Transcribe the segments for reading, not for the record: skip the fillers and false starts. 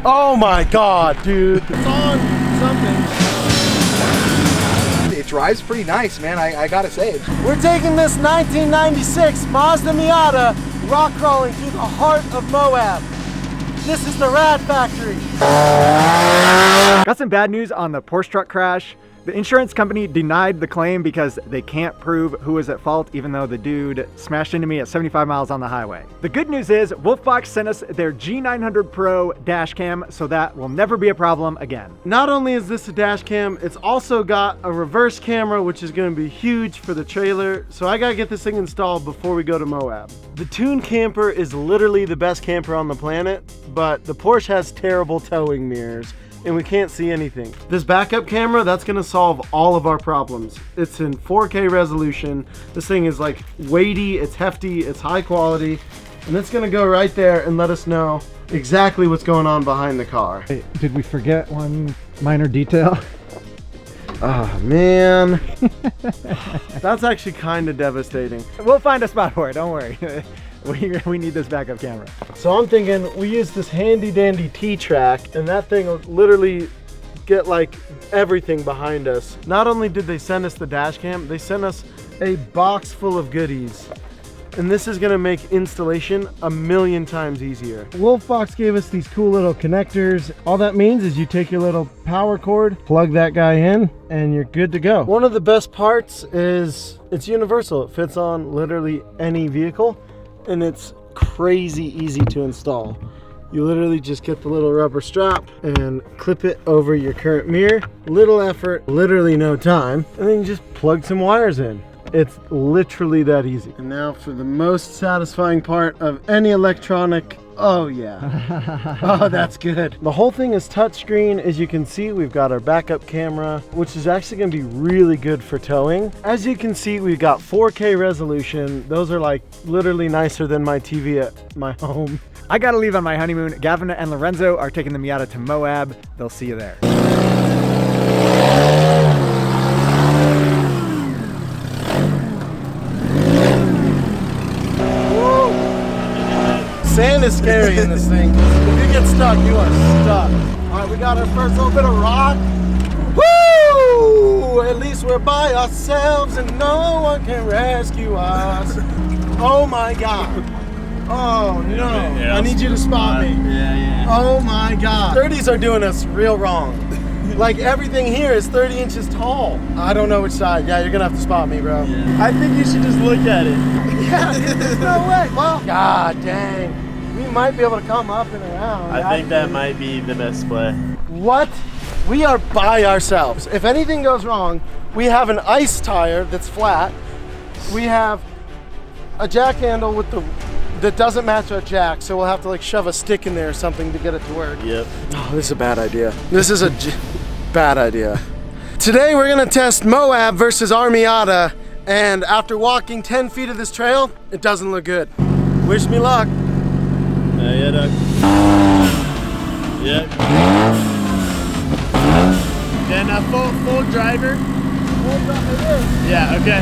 Oh my God, dude. It's on something. It drives pretty nice, man, I gotta say. We're taking this 1996 Mazda Miata rock crawling through the heart of Moab. This is the Rad Factory. Got some bad news on the Porsche truck crash. The insurance company denied the claim because they can't prove who was at fault, even though the dude smashed into me at 75 miles on the highway. The good news is Wolfbox sent us their G900 Pro dash cam, so that will never be a problem again. Not only is this a dash cam, it's also got a reverse camera, which is gonna be huge for the trailer. So I gotta get this thing installed before we go to Moab. The Tune camper is literally the best camper on the planet, but the Porsche has terrible towing mirrors and we can't see anything. This backup camera, that's gonna solve all of our problems. It's in 4K resolution. This thing is like weighty, it's hefty, it's high quality, and it's gonna go right there and let us know exactly what's going on behind the car. Hey, did we forget one minor detail? Oh man. That's actually kind of devastating. We'll find a spot for it, don't worry. We need this backup camera. So I'm thinking we use this handy dandy T-Track and that thing will literally get like everything behind us. Not only did they send us the dash cam, they sent us a box full of goodies. And this is gonna make installation a million times easier. Wolfbox gave us these cool little connectors. All that means is you take your little power cord, plug that guy in, and you're good to go. One of the best parts is it's universal. It fits on literally any vehicle, and it's crazy easy to install. You literally just get the little rubber strap and clip it over your current mirror. Little effort, literally no time, and then you just plug some wires in. It's literally that easy. And now for the most satisfying part of any electronic. Oh yeah. Oh, that's good. The whole thing is touchscreen. As you can see, we've got our backup camera, which is actually gonna be really good for towing. As you can see, we've got 4K resolution. Those are like literally nicer than my TV at my home. I gotta leave on my honeymoon. Gavin and Lorenzo are taking the Miata to Moab. They'll see you there. Sand is scary in this thing. If you get stuck, you are stuck. All right, we got our first little bit of rock. Woo! At least we're by ourselves and no one can rescue us. Oh my God. Oh no, I need you to spot me. Yeah. Oh my God. 30s are doing us real wrong. Like everything here is 30 inches tall. I don't know which side. Yeah, you're gonna have to spot me, bro. Yeah. I think you should just look at it. Yeah, there's no way. Well, God dang. We might be able to come up and around. I think that might be the best play. What? We are by ourselves. If anything goes wrong, we have an ice tire that's flat. We have a jack handle with that doesn't match our jack, so we'll have to like shove a stick in there or something to get it to work. Yep. Oh, this is a bad idea. This is a bad idea. Today we're gonna test Moab versus our Miata, and after walking 10 feet of this trail, it doesn't look good. Wish me luck. Yeah, Doug. Yep. Yeah, now full driver. Yeah, okay.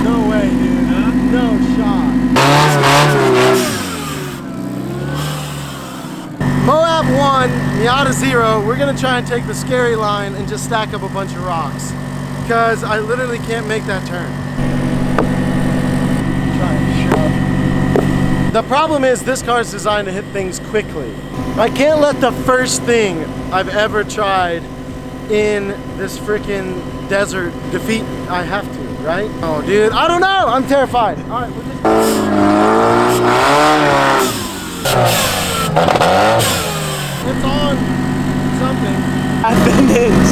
No way, dude. Huh? No shot. Moab 1, Miata 0. We're gonna try and take the scary line and just stack up a bunch of rocks, because I literally can't make that turn. Try and shove. The problem is this car is designed to hit things quickly. I can't let the first thing I've ever tried in this freaking desert defeat. I have to, right? Oh, dude, I don't know. I'm terrified. All right, we're just... It's on something. An inch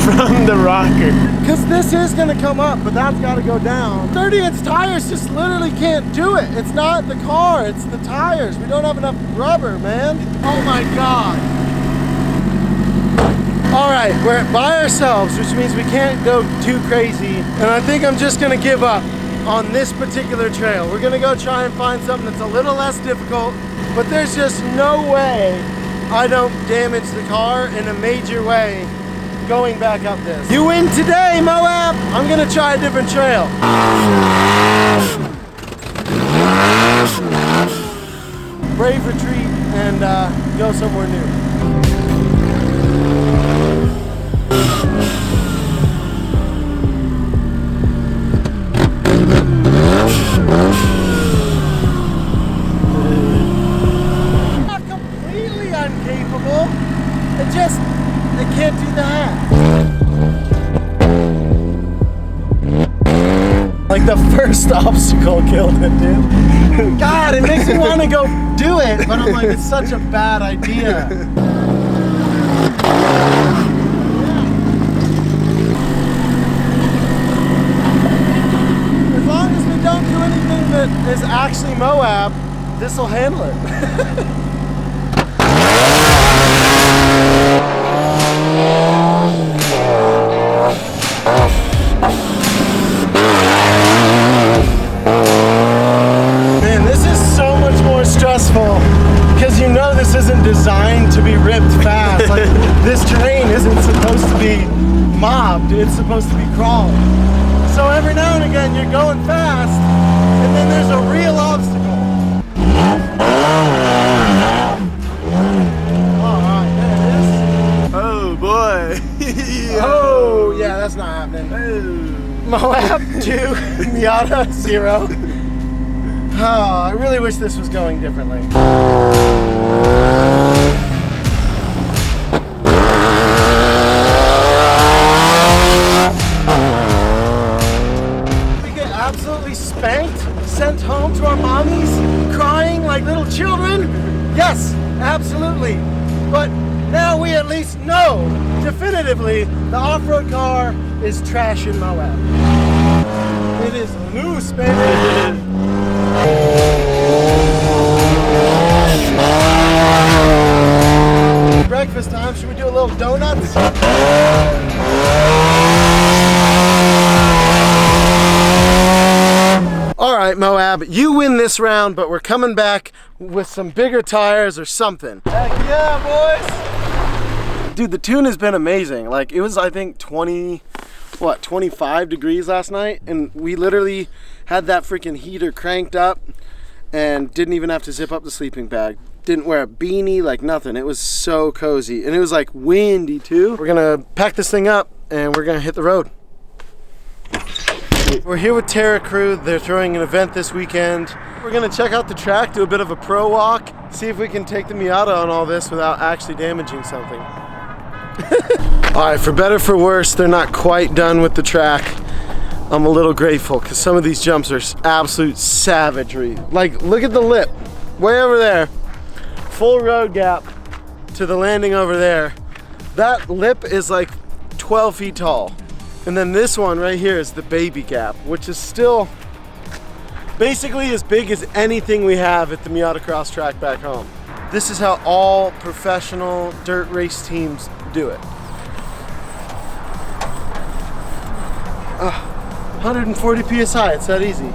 from the rocker. Because this is gonna come up, but that's gotta go down. 30-inch tires just literally can't do it. It's not the car, it's the tires. We don't have enough rubber, man. Oh my God. All right, we're by ourselves, which means we can't go too crazy. And I think I'm just gonna give up on this particular trail. We're gonna go try and find something that's a little less difficult, but there's just no way I don't damage the car in a major way going back up this. You win today, Moab! I'm gonna try a different trail. Brave retreat and go somewhere new. Not completely incapable. I can't do that. Like the first obstacle killed it, dude. God, it makes me want to go do it, but I'm like, it's such a bad idea. As long as we don't do anything that is actually Moab, this will handle it. Because you know this isn't designed to be ripped fast. Like this terrain isn't supposed to be mobbed, it's supposed to be crawled. So every now and again you're going fast and then there's a real obstacle. Alright, there it is. Oh boy. Oh yeah, that's not happening. Moab 2, Miata 0. Oh, I really wish this was going differently. We get absolutely spanked, sent home to our mommies, crying like little children? Yes, absolutely. But now we at least know definitively the off-road car is trash in Moab. It is loose, baby. Breakfast time, should we do a little donuts? Alright Moab, you win this round, but we're coming back with some bigger tires or something. Heck yeah, boys! Dude, the tune has been amazing. Like, it was, I think, 25 degrees last night, and we literally had that freaking heater cranked up and didn't even have to zip up the sleeping bag. Didn't wear a beanie, like nothing. It was so cozy, and it was like windy too. We're gonna pack this thing up and we're gonna hit the road. We're here with Terra Crew. They're throwing an event this weekend. We're gonna check out the track, do a bit of a pro walk, see if we can take the Miata on all this without actually damaging something. All right, for better for worse, they're not quite done with the track. I'm a little grateful because some of these jumps are absolute savagery. Like, look at the lip, way over there. Full road gap to the landing over there. That lip is like 12 feet tall. And then this one right here is the baby gap, which is still basically as big as anything we have at the Miata Cross track back home. This is how all professional dirt race teams do it. 140 PSI, it's that easy.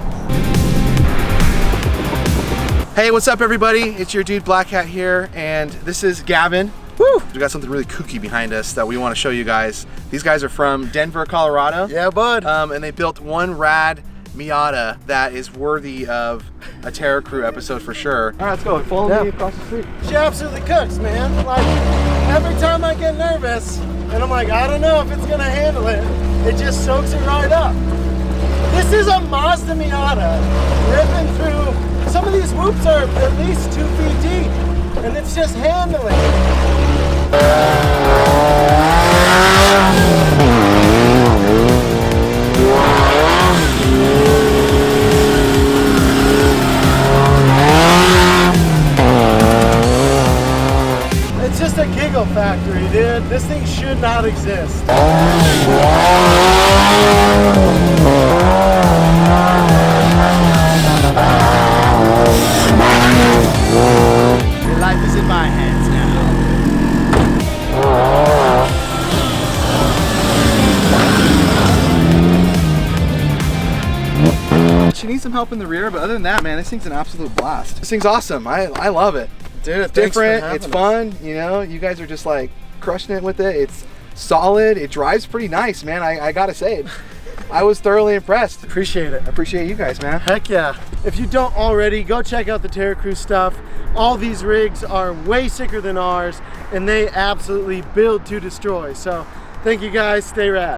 Hey, what's up everybody? It's your dude Black Hat here, and this is Gavin. Woo! We got something really kooky behind us that we want to show you guys. These guys are from Denver, Colorado. Yeah, bud. And they built one rad Miata that is worthy of a Terra Crew episode for sure. All right, let's go. Follow me across the street. She absolutely cooks, man. Like, every time I get nervous, and I'm like, I don't know if it's gonna handle it, it just soaks it right up. This is a Mazda Miata ripping through. Some of these whoops are at least 2 feet deep, and it's just handling. It's just a giggle factory, dude. This thing should not exist. Your life is in my hands now. She needs some help in the rear, but other than that, man, this thing's an absolute blast. This thing's awesome. I love it. Dude, It's different, it's fun, you know, you guys are just like crushing it with it. It's solid, it drives pretty nice, man. I gotta say, I was thoroughly impressed. Appreciate it. I appreciate you guys, man. Heck yeah. If you don't already, go check out the Terra Crew stuff. All these rigs are way sicker than ours, and they absolutely build to destroy. So thank you guys, stay rad.